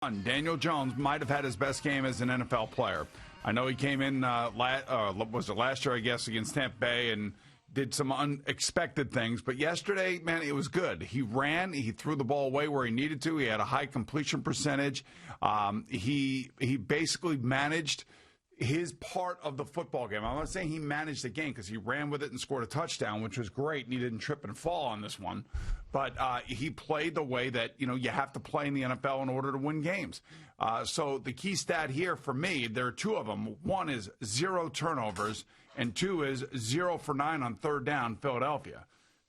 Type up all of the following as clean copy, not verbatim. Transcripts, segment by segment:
Daniel Jones might have had his best game as an NFL player. I know he came in, last year, I guess, against Tampa Bay and did some unexpected things. But yesterday, man, it was good. He ran. He threw the ball away where he needed to. He had a high completion percentage. He basically managed his part of the football game. I'm not saying he managed the game because he ran with it and scored a touchdown, which was great, and he didn't trip and fall on this one. But he played the way that, you have to play in the NFL in order to win games. So the key stat here for me, there are two of them. One is 0 turnovers, and 2 is 0 for 9 on third down, Philadelphia.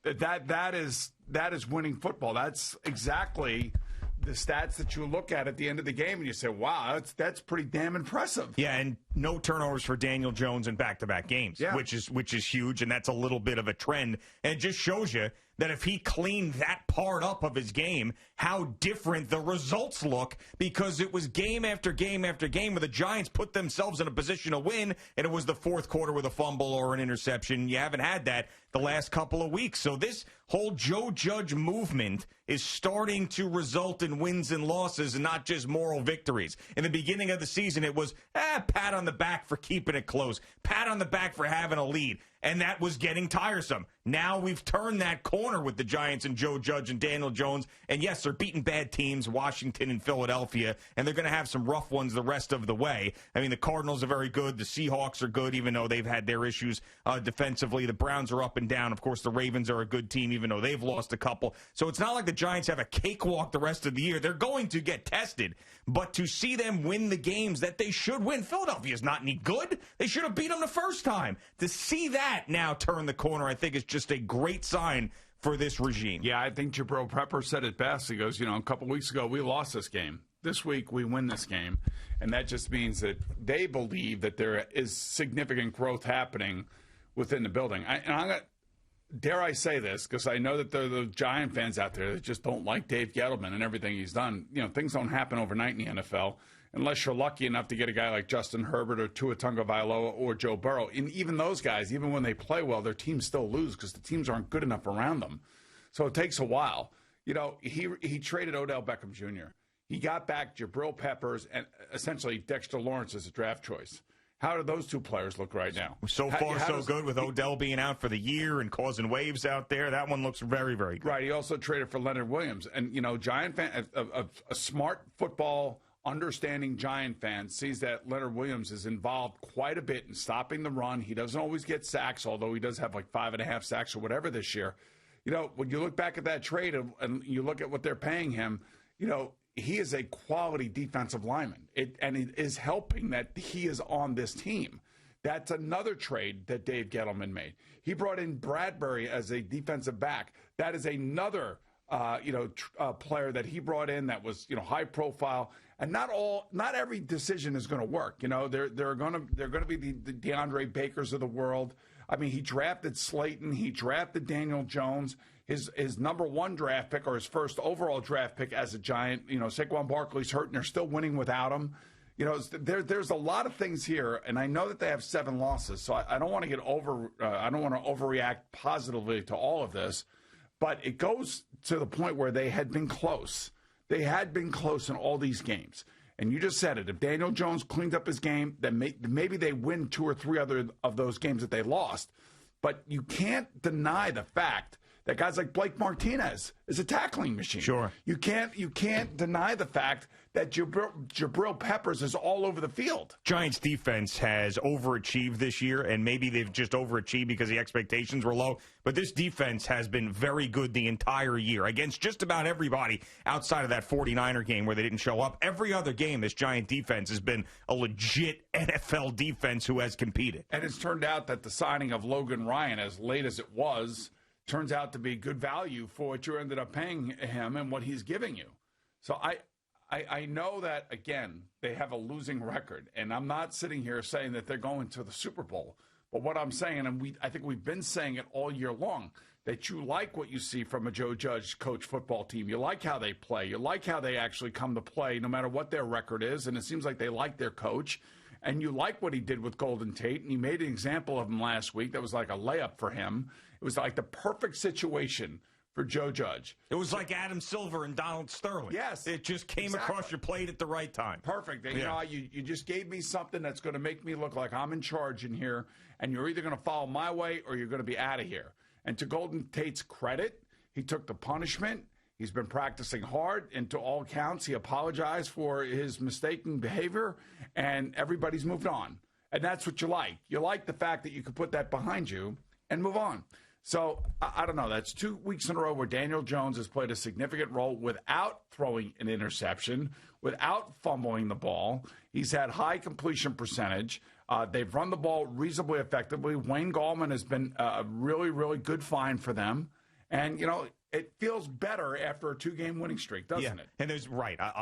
That is winning football. That's exactly the stats that you look at the end of the game and you say, wow, that's pretty damn impressive. Yeah, and no turnovers for Daniel Jones in back-to-back games, which is huge, and that's a little bit of a trend. And it just shows you that if he cleaned that part up of his game, how different the results look, because it was game after game after game where the Giants put themselves in a position to win, and it was the fourth quarter with a fumble or an interception. You haven't had that the last couple of weeks. So this whole Joe Judge movement is starting to result in wins and losses and not just moral victories. In the beginning of the season, it was, pat on the back for keeping it close, pat on the back for having a lead, and that was getting tiresome. Now we've turned that corner with the Giants and Joe Judge and Daniel Jones, and yes, they're beating bad teams, Washington and Philadelphia, and they're going to have some rough ones the rest of the way. I mean, the Cardinals are very good, the Seahawks are good, even though they've had their issues defensively. The Browns are up and down. Of course, the Ravens are a good team, even though they've lost a couple. So it's not like the Giants have a cakewalk the rest of the year. They're going to get tested, but to see them win the games that they should win, Philadelphia's not any good. They should have beat them the first time. To see that now turn the corner, I think, is just a great sign for this regime. Yeah, I think Jabril Pepper said it best. He goes, a couple weeks ago, we lost this game. This week, we win this game. And that just means that they believe that there is significant growth happening within the building. Dare I say this, because I know that there are the Giant fans out there that just don't like Dave Gettleman and everything he's done. Things don't happen overnight in the NFL unless you're lucky enough to get a guy like Justin Herbert or Tua Tagovailoa or Joe Burrow. And even those guys, even when they play well, their teams still lose because the teams aren't good enough around them. So it takes a while. He traded Odell Beckham Jr. He got back Jabril Peppers and essentially Dexter Lawrence as a draft choice. How do those two players look right now? So far, so good with Odell being out for the year and causing waves out there. That one looks very, very good. Right. He also traded for Leonard Williams. And, Giant fan, a smart football understanding Giant fan sees that Leonard Williams is involved quite a bit in stopping the run. He doesn't always get sacks, although he does have like 5.5 sacks or whatever this year. When you look back at that trade and you look at what they're paying him, he is a quality defensive lineman. And it is helping that he is on this team. That's another trade that Dave Gettleman made. He brought in Bradbury as a defensive back. That is another player that he brought in that was, high profile. And not every decision is going to work. They're going to be the DeAndre Bakers of the world. I mean, he drafted Slayton. He drafted Daniel Jones. His number one draft pick or his first overall draft pick as a Giant, Saquon Barkley's hurt and they're still winning without him. There's a lot of things here, and I know that they have 7 losses, so I don't want to I don't want to overreact positively to all of this, but it goes to the point where they had been close. They had been close in all these games. And you just said it. If Daniel Jones cleaned up his game, then maybe they win 2 or 3 other of those games that they lost. But you can't deny the fact that guys like Blake Martinez is a tackling machine. Sure. You can't deny the fact that Jabril Peppers is all over the field. Giants defense has overachieved this year, and maybe they've just overachieved because the expectations were low. But this defense has been very good the entire year against just about everybody outside of that 49er game where they didn't show up. Every other game, this Giant defense has been a legit NFL defense who has competed. And it's turned out that the signing of Logan Ryan, as late as it was, turns out to be good value for what you ended up paying him and what he's giving you. So I know that, again, they have a losing record, and I'm not sitting here saying that they're going to the Super Bowl. But what I'm saying, and I think we've been saying it all year long, that you like what you see from a Joe Judge coach football team. You like how they play. You like how they actually come to play no matter what their record is, and it seems like they like their coach. And you like what he did with Golden Tate, and he made an example of him last week that was like a layup for him. It was like the perfect situation for Joe Judge. It was like Adam Silver and Donald Sterling. Yes. It just came across your plate at the right time. Perfect. And, you just gave me something that's going to make me look like I'm in charge in here, and you're either going to follow my way or you're going to be out of here. And to Golden Tate's credit, he took the punishment. He's been practicing hard, and to all accounts, he apologized for his mistaken behavior, and everybody's moved on. And that's what you like. You like the fact that you could put that behind you and move on. So, I don't know. That's 2 weeks in a row where Daniel Jones has played a significant role without throwing an interception, without fumbling the ball. He's had high completion percentage. They've run the ball reasonably effectively. Wayne Gallman has been a really, really good find for them. And, it feels better after a 2-game winning streak, doesn't it? And there's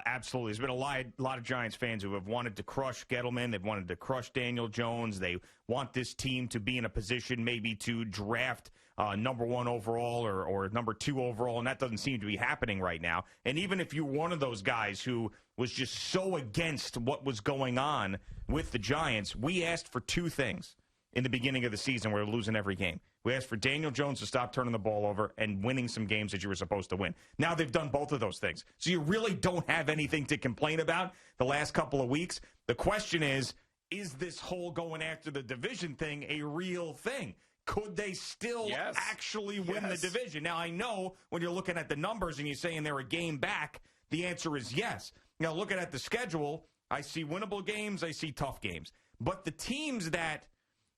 absolutely. There's been a lot of Giants fans who have wanted to crush Gettleman. They've wanted to crush Daniel Jones. They want this team to be in a position maybe to draft number 1 overall or number 2 overall, and that doesn't seem to be happening right now. And even if you're one of those guys who was just so against what was going on with the Giants, we asked for 2 things in the beginning of the season. We were losing every game. We asked for Daniel Jones to stop turning the ball over and winning some games that you were supposed to win. Now they've done both of those things. So you really don't have anything to complain about the last couple of weeks. The question is this whole going after the division thing a real thing? Could they still actually win the division? Now, I know when you're looking at the numbers and you're saying they're a game back, the answer is yes. Now, looking at the schedule, I see winnable games, I see tough games. But the teams that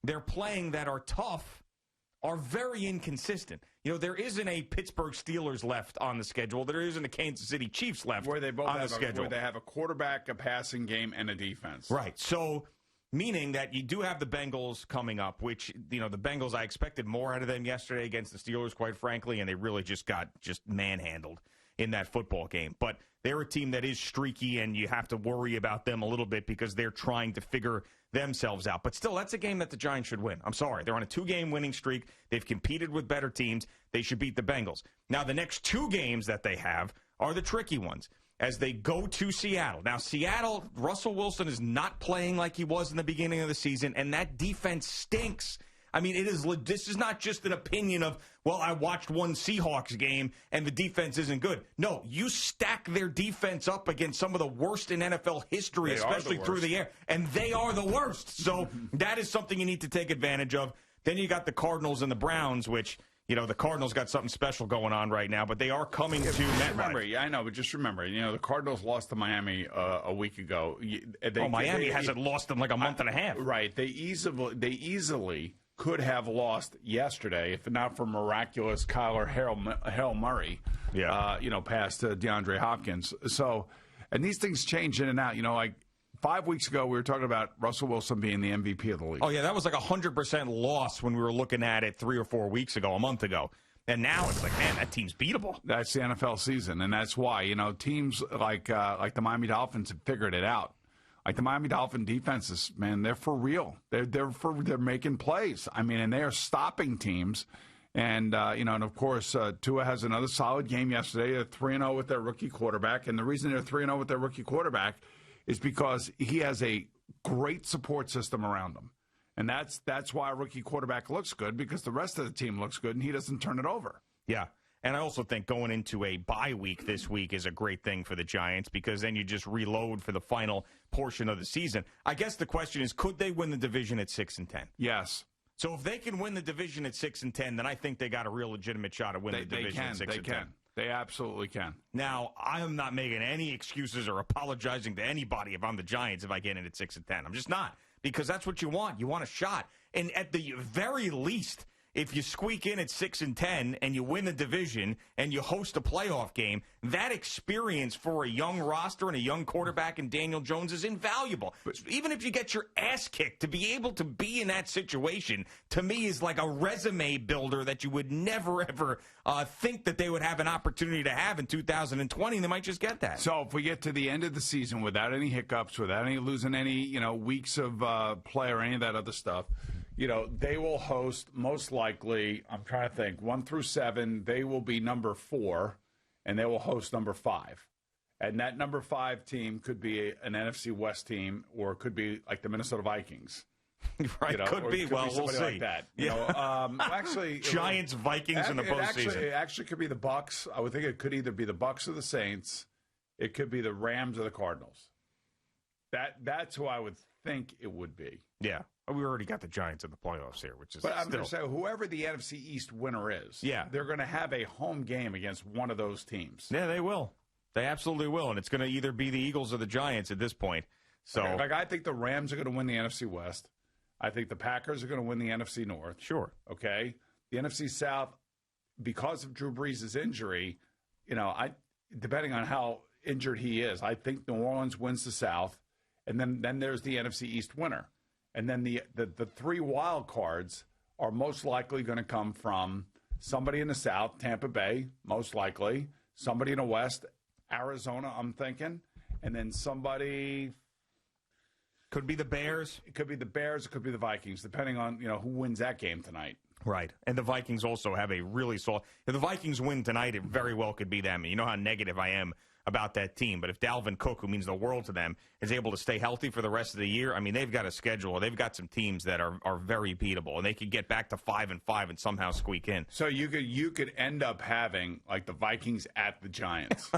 they're playing that are tough are very inconsistent. There isn't a Pittsburgh Steelers left on the schedule. There isn't a Kansas City Chiefs left where they both on have the schedule. Where they have a quarterback, a passing game, and a defense. Right. So, meaning that you do have the Bengals coming up, which, the Bengals, I expected more out of them yesterday against the Steelers, quite frankly, and they really just got manhandled in that football game. But they're a team that is streaky, and you have to worry about them a little bit because they're trying to figure themselves out. But still, that's a game that the Giants should win. I'm sorry. They're on a 2-game winning streak. They've competed with better teams. They should beat the Bengals. Now, the next 2 games that they have are the tricky ones as they go to Seattle. Now, Seattle, Russell Wilson is not playing like he was in the beginning of the season, and that defense stinks. I mean, this is not just an opinion of, well, I watched one Seahawks game and the defense isn't good. No, you stack their defense up against some of the worst in NFL history, especially through the air, and they are the worst. So that is something you need to take advantage of. Then you got the Cardinals and the Browns, which, the Cardinals got something special going on right now, but they are coming to MetLife. I know, but just remember, the Cardinals lost to Miami a week ago. Miami hasn't lost in like a month and a half. Right. They easily could have lost yesterday if not for miraculous Kyler Hail Murray, past DeAndre Hopkins. So, and these things change in and out. Like 5 weeks ago, we were talking about Russell Wilson being the MVP of the league. Oh, yeah, that was like 100% loss when we were looking at it 3 or 4 weeks ago, a month ago. And now it's like, man, that team's beatable. That's the NFL season, and that's why, teams like the Miami Dolphins have figured it out. Like the Miami Dolphin defenses, man, they're for real. They're making plays. I mean, and they are stopping teams. And and of course, Tua has another solid game yesterday. They're 3-0 with their rookie quarterback, and the reason they're 3-0 with their rookie quarterback is because he has a great support system around him, and that's why a rookie quarterback looks good, because the rest of the team looks good, and he doesn't turn it over. Yeah. And I also think going into a bye week this week is a great thing for the Giants, because then you just reload for the final portion of the season. I guess the question is, could they win the division at 6-10? Yes. So if they can win the division at 6-10, then I think they got a real legitimate shot of winning the division at 6-10. They can. They absolutely can. Now, I am not making any excuses or apologizing to anybody if I'm the Giants if I get in at 6-10. I'm just not, because that's what you want. You want a shot. And at the very least, if you squeak in at 6-10 and you win the division and you host a playoff game, that experience for a young roster and a young quarterback in Daniel Jones is invaluable. Even if you get your ass kicked, to be able to be in that situation, to me, is like a resume builder that you would never, ever think that they would have an opportunity to have in 2020, and they might just get that. So if we get to the end of the season without any hiccups, without any losing any weeks of play or any of that other stuff, they will host, most likely, I'm trying to think, 1 through 7, they will be number 4, and they will host number 5. And that number 5 team could be an NFC West team, or it could be like the Minnesota Vikings. Right, You know, could be. Well, we'll see. Like that. You know, actually, Giants, Vikings in the postseason. It actually could be the Bucks. I would think it could either be the Bucks or the Saints. It could be the Rams or the Cardinals. That's who I would think it would be. Yeah, we already got the Giants in the playoffs here, which is. But I'm going to say whoever the NFC East winner is, they're going to have a home game against one of those teams. Yeah, they will. They absolutely will, and it's going to either be the Eagles or the Giants at this point. So, I think the Rams are going to win the NFC West. I think the Packers are going to win the NFC North. Sure. Okay. The NFC South, because of Drew Brees' injury, depending on how injured he is, I think New Orleans wins the South, and then there's the NFC East winner. And then the three wild cards are most likely going to come from somebody in the South, Tampa Bay, most likely, somebody in the West, Arizona, I'm thinking, and then somebody. Could be the Bears. It could be the Bears. It could be the Vikings, depending on who wins that game tonight. Right. And the Vikings also have a really solid. If the Vikings win tonight, it very well could be them. You know how negative I am about that team. But if Dalvin Cook, who means the world to them, is able to stay healthy for the rest of the year, I mean, they've got a schedule. They've got some teams that are very beatable, and they could get back to 5-5 and somehow squeak in. So you could end up having like the Vikings at the Giants.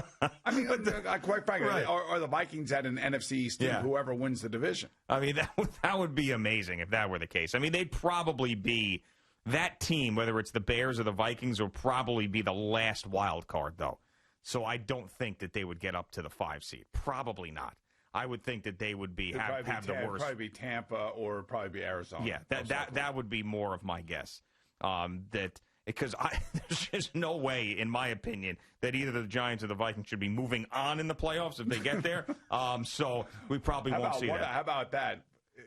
I mean, quite frankly, right. or the Vikings at an NFC East team, whoever wins the division. I mean, that would be amazing if that were the case. I mean, they'd probably be that team, whether it's the Bears or the Vikings, would probably be the last wild card, though. So I don't think that they would get up to the 5 seed. Probably not. I would think that they would have the worst. Probably be Tampa or probably be Arizona. Yeah, that would be more of my guess. Because there's just no way, in my opinion, that either the Giants or the Vikings should be moving on in the playoffs if they get there. So we probably won't see that. How about that?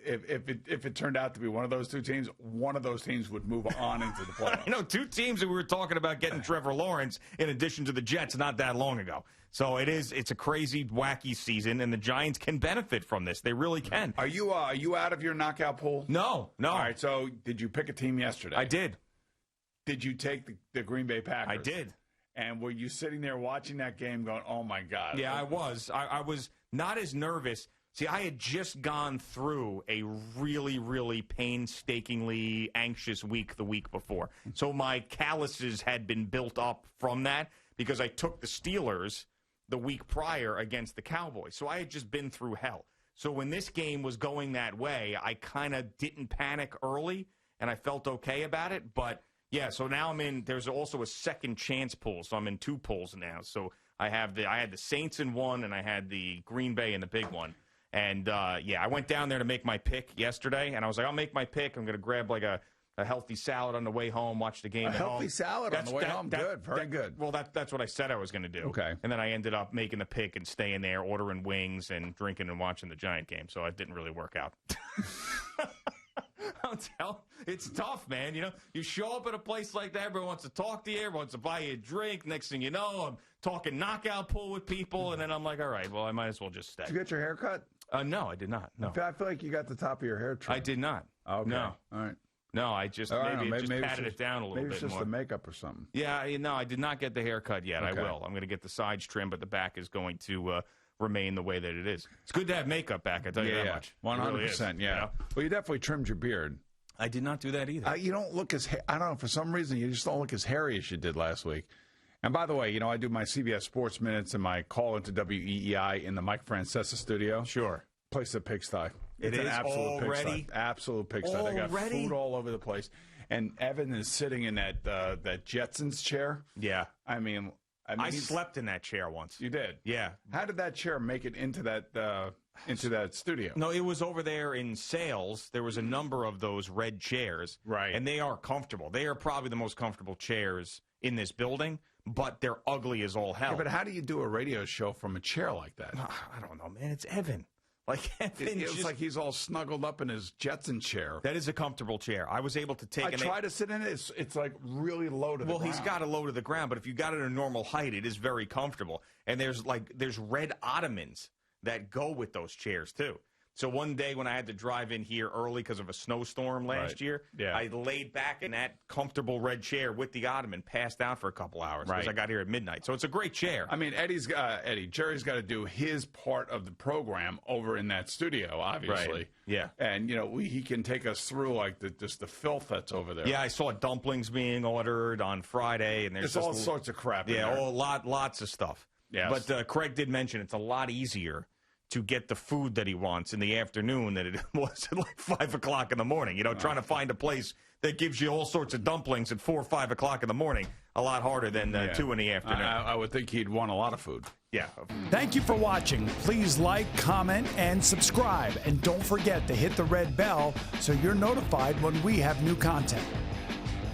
If it turned out to be one of those two teams, one of those teams would move on into the playoffs. Two teams that we were talking about getting Trevor Lawrence in addition to the Jets not that long ago. So it's a crazy, wacky season, and the Giants can benefit from this. They really can. Are you out of your knockout pool? No. All right, so did you pick a team yesterday? I did. Did you take the Green Bay Packers? I did. And were you sitting there watching that game going, oh, my God? Yeah, I was. I was not as nervous. See, I had just gone through a really, really painstakingly anxious week the week before. So my calluses had been built up from that because I took the Steelers the week prior against the Cowboys. So I had just been through hell. So when this game was going that way, I kind of didn't panic early, and I felt okay about it. But, yeah, so now there's also a second chance pool. So I'm in 2 pools now. So I had the Saints in one, and I had the Green Bay in the big one. And, I went down there to make my pick yesterday, and I was like, I'll make my pick. I'm going to grab, like, a healthy salad on the way home, watch the game at home. A healthy salad on the way home? Good, very good. Well, that's what I said I was going to do. Okay. And then I ended up making the pick and staying there, ordering wings and drinking and watching the Giant game, so it didn't really work out. It's tough, man. You show up at a place like that, everyone wants to talk to you, everyone wants to buy you a drink. Next thing you know, I'm talking knockout pool with people, and then I'm like, all right, well, I might as well just stay. Did you get your hair cut? No, I did not. No. I feel like you got the top of your hair trimmed. I did not. Okay. No. All right. No, I just maybe patted it down a little bit more. Maybe it's just the makeup or something. Yeah, no, I did not get the haircut yet. Okay. I will. I'm going to get the sides trimmed, but the back is going to remain the way that it is. It's good to have makeup back, I tell you that much. 100%, yeah. Well, you definitely trimmed your beard. I did not do that either. You don't look I don't know, for some reason, you just don't look as hairy as you did last week. And by the way, I do my CBS Sports Minutes and my call into WEEI in the Mike Francesa studio. Sure. Place a pigsty. It's an absolute pigsty. Absolute pigsty. They got food all over the place. And Evan is sitting in that Jetsons chair. Yeah. I mean I slept in that chair once. You did? Yeah. How did that chair make it into that studio? No, it was over there in sales. There was a number of those red chairs. Right. And they are comfortable. They are probably the most comfortable chairs in this building, but they're ugly as all hell. Yeah, but how do you do a radio show from a chair like that? I don't know, man. It's Evan. Like Evan, it's like he's all snuggled up in his Jetson chair. That is a comfortable chair. I was able to take. I try to sit in it. It's like really low to the ground. Well, he's got it low to the ground, but if you got it at a normal height, it is very comfortable. And there's red ottomans that go with those chairs too. So one day when I had to drive in here early because of a snowstorm last year, I laid back in that comfortable red chair with the ottoman, passed out for a couple hours because I got here at midnight. So it's a great chair. I mean, Jerry's got to do his part of the program over in that studio, obviously. Right. Yeah. And, he can take us through, like, just the filth that's over there. Yeah, I saw dumplings being ordered on Friday. And there's all sorts of crap in there. Lots of stuff. Yes. But Craig did mention it's a lot easier to get the food that he wants in the afternoon than it was at like 5 o'clock in the morning. Trying to find a place that gives you all sorts of dumplings at 4 or 5 o'clock in the morning, a lot harder than 2 in the afternoon. I would think he'd want a lot of food. Yeah. Thank you for watching. Please like, comment, and subscribe. And don't forget to hit the red bell so you're notified when we have new content.